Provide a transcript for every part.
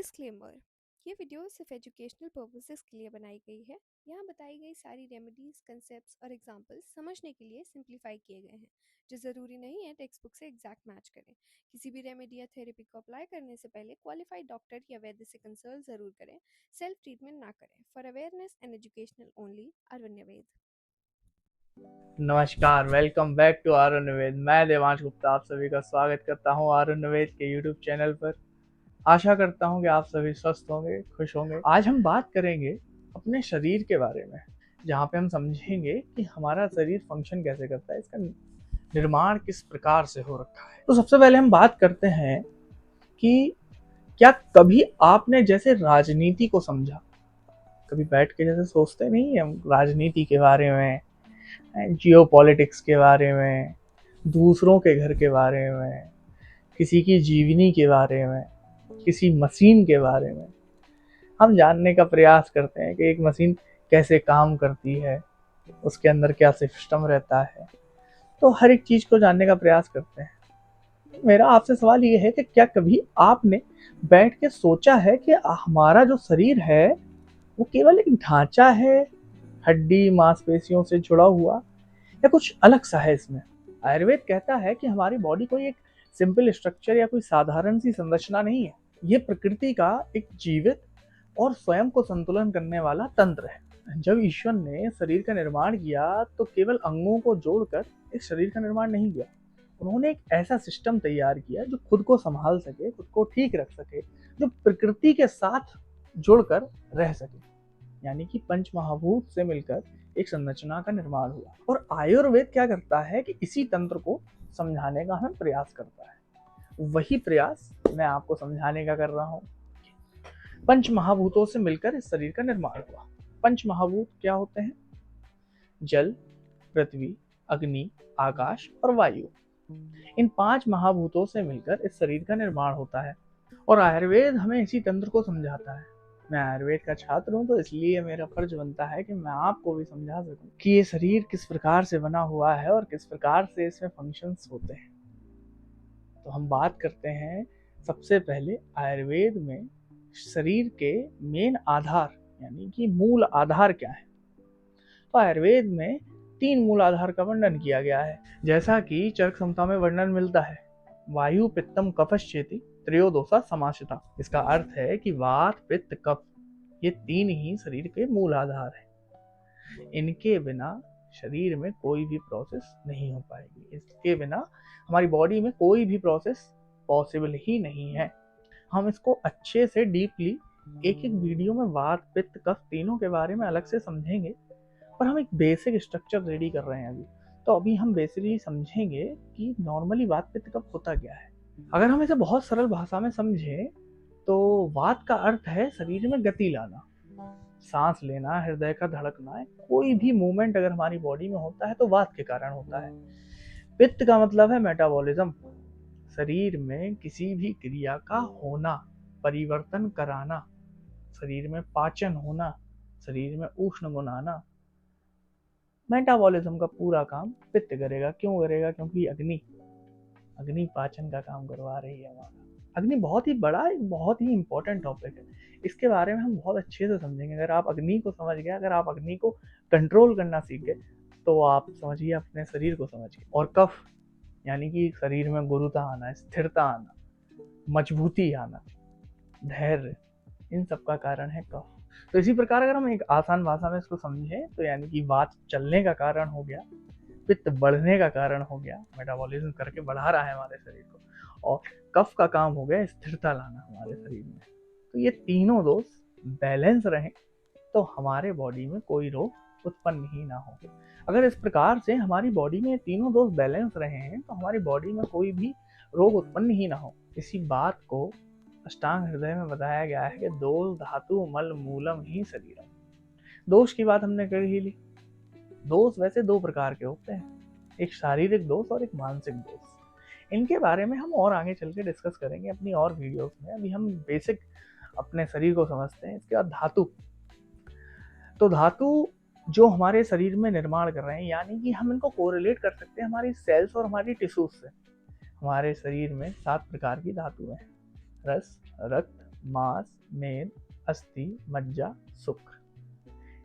Disclaimer. ये video सिर्फ educational purposes के लिए बनाई गई है। यहाँ बताई गई सारी रेमेडीज, कंसेप्ट्स और एग्जांपल्स समझने के लिए सिंप्लीफाई किए गए हैं, जो ज़रूरी नहीं है टेक्स्ट बुक से एग्जैक्ट मैच करें। किसी भी रेमेडी या थेरेपी को अप्लाई करने से पहले क्वालिफाइड डॉक्टर या वैद्य से कंसल्ट ज़रूर करें। सेल्फ ट्रीटमेंट ना करें। For awareness and educational only. Aranyaved. नमस्कार, वेलकम बैक टू आरण्यवेद। मैं देवांश गुप्ता आप सभी का स्वागत करता हूं आरण्यवेद के यूट्यूब चैनल पर। आशा करता हूं कि आप सभी स्वस्थ होंगे, खुश होंगे। आज हम बात करेंगे अपने शरीर के बारे में, जहां पे हम समझेंगे कि हमारा शरीर फंक्शन कैसे करता है, इसका निर्माण किस प्रकार से हो रखा है। तो सबसे पहले हम बात करते हैं कि क्या कभी आपने जैसे राजनीति को समझा? कभी बैठ के जैसे सोचते नहीं हम राजनीति के बारे में, जियो पॉलिटिक्स के बारे में, दूसरों के घर के बारे में, किसी की जीवनी के बारे में, किसी मशीन के बारे में हम जानने का प्रयास करते हैं कि एक मशीन कैसे काम करती है, उसके अंदर क्या सिस्टम रहता है। तो हर एक चीज को जानने का प्रयास करते हैं। मेरा आपसे सवाल ये है कि क्या कभी आपने बैठ के सोचा है कि हमारा जो शरीर है वो केवल एक ढांचा है, हड्डी मांसपेशियों से जुड़ा हुआ, या कुछ अलग सा है इसमें? आयुर्वेद कहता है कि हमारी बॉडी कोई एक सिंपल स्ट्रक्चर या कोई साधारण सी संरचना नहीं है। ये प्रकृति का एक जीवित और स्वयं को संतुलन करने वाला तंत्र है। जब ईश्वर ने शरीर का निर्माण किया तो केवल अंगों को जोड़कर एक शरीर का निर्माण नहीं किया। उन्होंने एक ऐसा सिस्टम तैयार किया जो खुद को संभाल सके, खुद को ठीक रख सके, जो प्रकृति के साथ जुड़कर रह सके। यानी कि पंच महाभूत से मिलकर एक संरचना का निर्माण हुआ। और आयुर्वेद क्या करता है कि इसी तंत्र को समझाने का हमें प्रयास करता है। वही प्रयास मैं आपको समझाने का कर रहा हूँ। पंच महाभूतों से मिलकर इस शरीर का निर्माण हुआ। पंच महाभूत क्या होते हैं? जल, पृथ्वी, अग्नि, आकाश और वायु। इन 5 महाभूतों से मिलकर इस शरीर का निर्माण होता है और आयुर्वेद हमें इसी तंत्र को समझाता है। मैं आयुर्वेद का छात्र हूँ, तो इसलिए मेरा फर्ज बनता है कि मैं आपको भी समझा सकूं कि ये शरीर किस प्रकार से बना हुआ है और किस प्रकार से इसमें फंक्शंस होते हैं। तो हम बात करते हैं सबसे पहले आयुर्वेद में शरीर के मेन आधार, यानी कि मूल आधार क्या है। तो आयुर्वेद में 3 मूल आधार का वर्णन किया गया है। जैसा कि चरक संहिता में वर्णन मिलता है, वायु पित्तम कफश्चेति त्रयोदशा समासिता। इसका अर्थ है कि वात, पित्त, कफ, ये 3 ही शरीर के मूल आधार हैं। इनके बिना शरीर में कोई भी प्रोसेस नहीं हो पाएगी। इसके बिना हमारी बॉडी में कोई भी प्रोसेस पॉसिबल ही नहीं है। हम इसको अच्छे से डीपली एक एक वीडियो में वात, पित्त, कफ तीनों के बारे में अलग से समझेंगे, पर हम एक बेसिक स्ट्रक्चर रेडी कर रहे हैं अभी। तो अभी हम बेसिकली समझेंगे कि नॉर्मली वात, पित्त, कफ होता क्या है। अगर हम इसे बहुत सरल भाषा में समझें तो वात का अर्थ है शरीर में गति लाना, सांस लेना, हृदय का धड़कना। कोई भी मूवमेंट अगर हमारी बॉडी में होता है तो वात के कारण होता है। पित्त का मतलब है मेटाबॉलिज्म, शरीर में किसी भी क्रिया का होना, परिवर्तन कराना, शरीर में पाचन होना, शरीर में उष्ण गुण आना। मेटाबॉलिज्म का पूरा काम पित्त करेगा। क्यों करेगा? क्योंकि अग्नि पाचन का काम करवा रही है हमारा। अग्नि बहुत ही बड़ा, एक बहुत ही इंपॉर्टेंट टॉपिक है। इसके बारे में हम बहुत अच्छे से समझेंगे। अगर आप अग्नि को समझ गए, अगर आप अग्नि को कंट्रोल करना सीख गए, तो आप समझिए अपने शरीर को समझ गए। और कफ यानी कि शरीर में गुरुता आना, स्थिरता आना, मजबूती आना, धैर्य, इन सब का कारण है कफ। तो इसी प्रकार अगर हम एक आसान भाषा में इसको समझें तो यानी कि वात चलने का कारण हो गया, पित्त बढ़ने का कारण हो गया, मेटाबॉलिज्म करके बढ़ा रहा है हमारे शरीर को, और कफ का काम हो गया स्थिरता लाना हमारे शरीर में। तो ये तीनों दोष बैलेंस रहें तो हमारे बॉडी में कोई रोग उत्पन्न ही ना हो। अगर इस प्रकार से हमारी बॉडी में तीनों दोष बैलेंस रहे हैं तो हमारी बॉडी में कोई भी रोग उत्पन्न ही ना हो। इसी बात को अष्टांग हृदय में बताया गया है कि दोष धातु मल मूलम ही शरीरम। दोष की बात हमने कर ही ली। दोष वैसे 2 प्रकार के होते हैं, एक शारीरिक दोष और एक मानसिक दोष। इनके बारे में हम और आगे चल के डिस्कस करेंगे अपनी और वीडियोस में। अभी हम बेसिक अपने शरीर को समझते हैं। इसके बाद धातु। तो धातु जो हमारे शरीर में निर्माण कर रहे हैं, यानी कि हम इनको कोरिलेट कर सकते हैं हमारी सेल्स और हमारी टिश्यूज से। हमारे शरीर में 7 प्रकार की धातु हैं: रस, रक्त, मांस, मेद, अस्थि, मज्जा, शुक्र,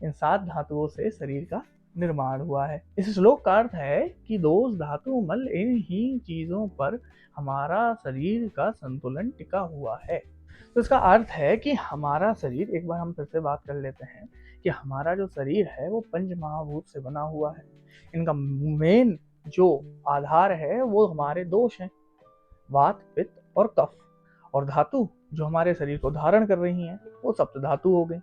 इन 7 धातुओं से शरीर का निर्माण हुआ है। इस श्लोक का अर्थ है कि दोष, धातु, मल, इन ही चीजों पर हमारा शरीर का संतुलन टिका हुआ है। तो इसका अर्थ है कि हमारा शरीर, एक बार हम फिर से बात कर लेते हैं कि हमारा जो शरीर है वो पंच महाभूत से बना हुआ है। इनका मेन जो आधार है वो हमारे दोष हैं, वात, पित्त और कफ। और धातु जो हमारे शरीर को धारण कर रही हैं वो सप्त धातु हो गई।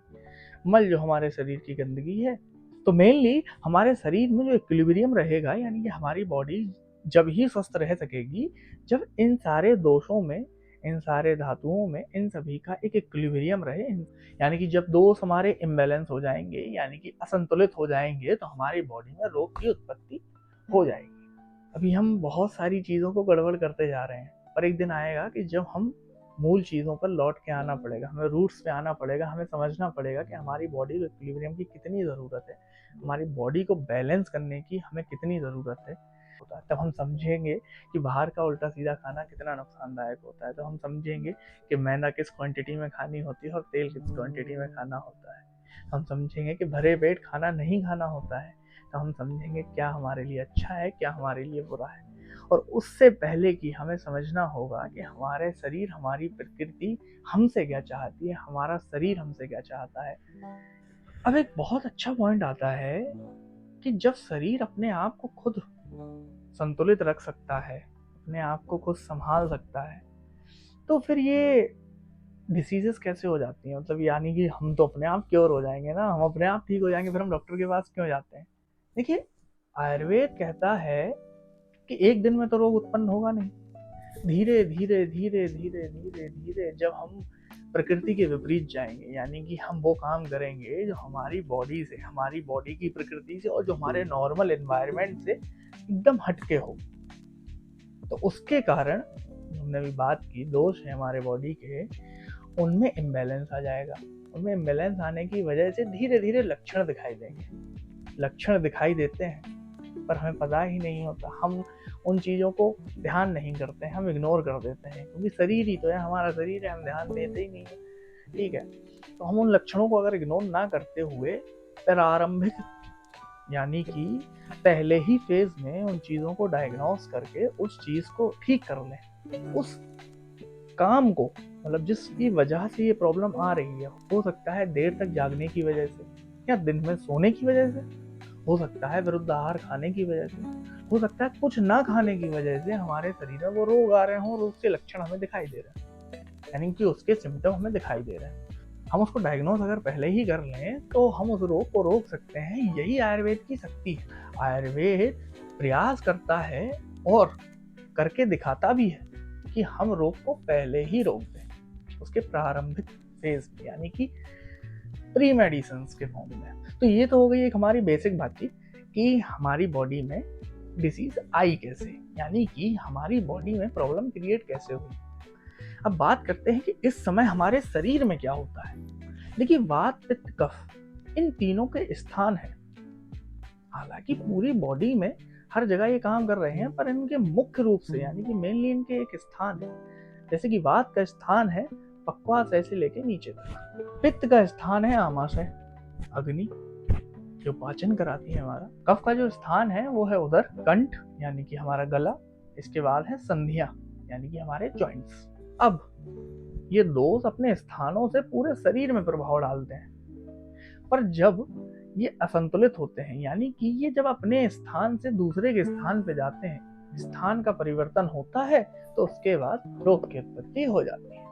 मल जो हमारे शरीर की गंदगी है। तो मेनली हमारे शरीर में जो इक्विलिब्रियम रहेगा, यानी कि हमारी बॉडी जब ही स्वस्थ रह सकेगी जब इन सारे दोषों में, इन सारे धातुओं में, इन सभी का एक इक्विलिब्रियम रहे। यानी कि जब दोष हमारे इम्बैलेंस हो जाएंगे, यानी कि असंतुलित हो जाएंगे, तो हमारी बॉडी में रोग की उत्पत्ति हो जाएगी। अभी हम बहुत सारी चीज़ों को गड़बड़ करते जा रहे हैं, पर एक दिन आएगा कि जब हम मूल चीज़ों पर लौट के आना पड़ेगा, हमें रूट्स पे आना पड़ेगा, हमें समझना पड़ेगा कि हमारी बॉडी को इक्विलिब्रियम की कितनी ज़रूरत है, हमारी बॉडी को बैलेंस करने की हमें कितनी ज़रूरत है। तब हम समझेंगे कि बाहर का उल्टा सीधा खाना कितना नुकसानदायक होता है। तो हम समझेंगे कि मैदा किस क्वांटिटी में खानी होती है और तेल किस क्वांटिटी में खाना होता है। हम समझेंगे कि भरे पेट खाना नहीं खाना होता है। तो हम समझेंगे क्या हमारे लिए अच्छा है, क्या हमारे लिए बुरा है। और उससे पहले कि हमें समझना होगा कि हमारे शरीर, हमारी प्रकृति हमसे क्या चाहती है, हमारा शरीर हमसे क्या चाहता है। अब एक बहुत अच्छा पॉइंट आता है कि जब शरीर अपने आप को खुद संतुलित रख सकता है, अपने आप को खुद संभाल सकता है, तो फिर ये डिसीजेस कैसे हो जाती हैं। मतलब यानी कि हम तो अपने आप क्योर हो जाएंगे ना, हम अपने आप ठीक हो जाएंगे, फिर हम डॉक्टर के पास क्यों जाते हैं। देखिए, आयुर्वेद कहता है कि एक दिन में तो रोग उत्पन्न होगा नहीं। धीरे धीरे धीरे धीरे धीरे धीरे जब हम प्रकृति के विपरीत जाएंगे, यानी कि हम वो काम करेंगे जो हमारी बॉडी से, हमारी बॉडी की प्रकृति से और जो हमारे नॉर्मल एनवायरनमेंट से एकदम हटके हो, तो उसके कारण हमने भी बात की, दोष है हमारे बॉडी के, उनमें इम्बैलेंस आ जाएगा। उनमें इम्बैलेंस आने की वजह से धीरे धीरे लक्षण दिखाई देंगे। लक्षण दिखाई देते हैं पर हमें पता ही नहीं होता, हम उन चीज़ों को ध्यान नहीं करते हैं, हम इग्नोर कर देते हैं, क्योंकि शरीर ही तो है, हमारा शरीर है, हम ध्यान देते ही नहीं है। ठीक है, तो हम उन लक्षणों को अगर इग्नोर ना करते हुए प्रारंभिक, यानी कि पहले ही फेज में उन चीज़ों को डायग्नोस करके उस चीज़ को ठीक कर लें, उस काम को, मतलब जिसकी वजह से ये प्रॉब्लम आ रही है, हो सकता है देर तक जागने की वजह से, या दिन में सोने की वजह से, हो सकता है विरुद्ध आहार खाने की वजह से, हो सकता है कुछ ना खाने की वजह से हमारे शरीर में वो रोग आ रहे हों और उसके लक्षण हमें दिखाई दे रहे हैं, यानी कि उसके सिम्टम हमें दिखाई दे रहे हैं। हम उसको डायग्नोस अगर पहले ही कर लें तो हम उस रोग को रोक सकते हैं। यही आयुर्वेद की शक्ति है। आयुर्वेद प्रयास करता है और करके दिखाता भी है कि हम रोग को पहले ही रोक दें, उसके प्रारंभिक फेज में, यानी कि प्री मेडिसिन के फॉर्म में। तो ये तो हो गई एक हमारी बेसिक बातचीत कि हमारी बॉडी में डिसीज आई कैसे, यानी कि हमारी बॉडी में प्रॉब्लम क्रिएट कैसे हुई। अब बात करते हैं कि इस समय हमारे शरीर में क्या होता है। देखिए, वात, पित्त, कफ, इन तीनों के स्थान है। हालांकि पूरी बॉडी में हर जगह ये काम कर रहे हैं, पर इनके मुख्य रूप से, यानी कि मेनली इनके एक स्थान है। जैसे कि वात का स्थान है पक्वाशय से लेके नीचे तक, पित्त का स्थान है आमाशय, अग्नि जो पाचन कराती है हमारा, कफ का जो स्थान है वो है उधर कंठ, यानी कि हमारा गला, इसके बाद है संधियां, यानी कि हमारे जॉइंट्स। अब ये दोष अपने स्थानों से पूरे शरीर में प्रभाव डालते हैं, पर जब ये असंतुलित होते हैं, यानी कि ये जब अपने स्थान से दूसरे के स्थान पे जाते हैं, स्थान का परिवर्तन होता है, तो उसके बाद रोग की उत्पत्ति हो जाती है,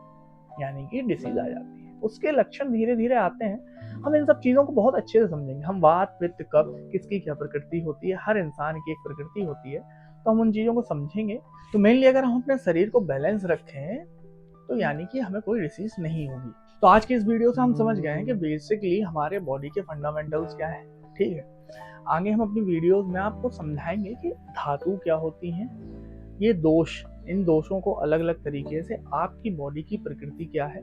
यानी कि डिसीज आ जाती है। उसके लक्षण धीरे धीरे आते हैं। हम इन सब चीजों को बहुत अच्छे से समझेंगे। हम वात, पित्त, कफ, किसकी क्या प्रकृति होती है, हर इंसान की एक प्रकृति होती है, तो हम उन चीजों को समझेंगे। तो मेनली अगर हम अपने शरीर को बैलेंस रखें तो यानी कि हमें कोई डिसीज नहीं होगी। तो आज की इस वीडियो से हम समझ गए हैं कि बेसिकली हमारे बॉडी के फंडामेंटल्स क्या है। ठीक है, आगे हम अपनी वीडियोस में आपको समझाएंगे कि धातु क्या होती हैं, ये दोष, इन दोषों को अलग अलग तरीके से आपकी बॉडी की प्रकृति क्या है,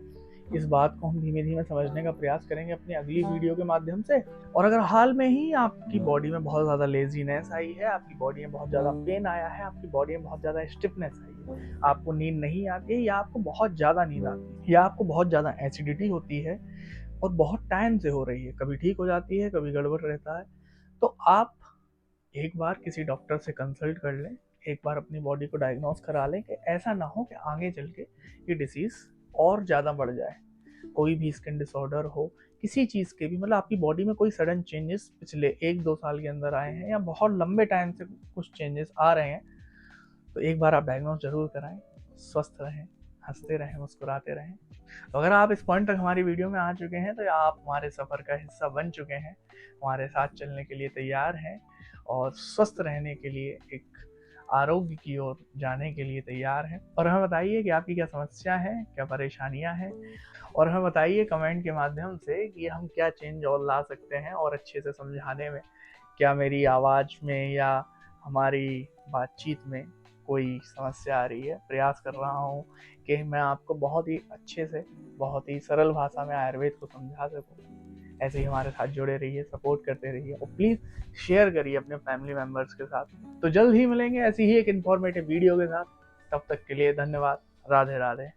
इस बात को हम धीमे धीमे समझने का प्रयास करेंगे अपनी अगली वीडियो के माध्यम से। और अगर हाल में ही आपकी बॉडी में बहुत ज़्यादा लेजीनेस आई है, आपकी बॉडी में बहुत ज़्यादा पेन आया है, आपकी बॉडी में बहुत ज़्यादा स्टिफनेस आई है, आपको नींद नहीं आती है, या आपको बहुत ज़्यादा नींद आती है, या आपको बहुत ज़्यादा एसिडिटी होती है और बहुत टाइम से हो रही है, कभी ठीक हो जाती है, कभी गड़बड़ रहता है, तो आप एक बार किसी डॉक्टर से कंसल्ट कर लें, एक बार अपनी बॉडी को डायग्नोस करा लें कि ऐसा ना हो कि आगे चल के ये डिसीज़ और ज़्यादा बढ़ जाए। कोई भी स्किन डिसऑर्डर हो, किसी चीज़ के भी, मतलब आपकी बॉडी में कोई सडन चेंजेस पिछले 1-2 साल के अंदर आए हैं या बहुत लंबे टाइम से कुछ चेंजेस आ रहे हैं, तो एक बार आप डायग्नोस ज़रूर कराएं। स्वस्थ रहें, हंसते रहें, मुस्कुराते रहें। तो अगर आप इस पॉइंट तक हमारी वीडियो में आ चुके हैं तो आप हमारे सफ़र का हिस्सा बन चुके हैं, हमारे साथ चलने के लिए तैयार हैं और स्वस्थ रहने के लिए एक आरोग्य की ओर जाने के लिए तैयार हैं। और हमें बताइए कि आपकी क्या समस्या है, क्या परेशानियां हैं, और हमें बताइए कमेंट के माध्यम से कि हम क्या चेंज और ला सकते हैं और अच्छे से समझाने में। क्या मेरी आवाज़ में या हमारी बातचीत में कोई समस्या आ रही है? प्रयास कर रहा हूँ कि मैं आपको बहुत ही अच्छे से, बहुत ही सरल भाषा में आयुर्वेद को समझा सकूँ। ऐसे ही हमारे साथ जुड़े रहिए, सपोर्ट करते रहिए और प्लीज़ शेयर करिए अपने फैमिली मेम्बर्स के साथ। तो जल्द ही मिलेंगे ऐसी ही एक इन्फॉर्मेटिव वीडियो के साथ। तब तक के लिए धन्यवाद। राधे राधे।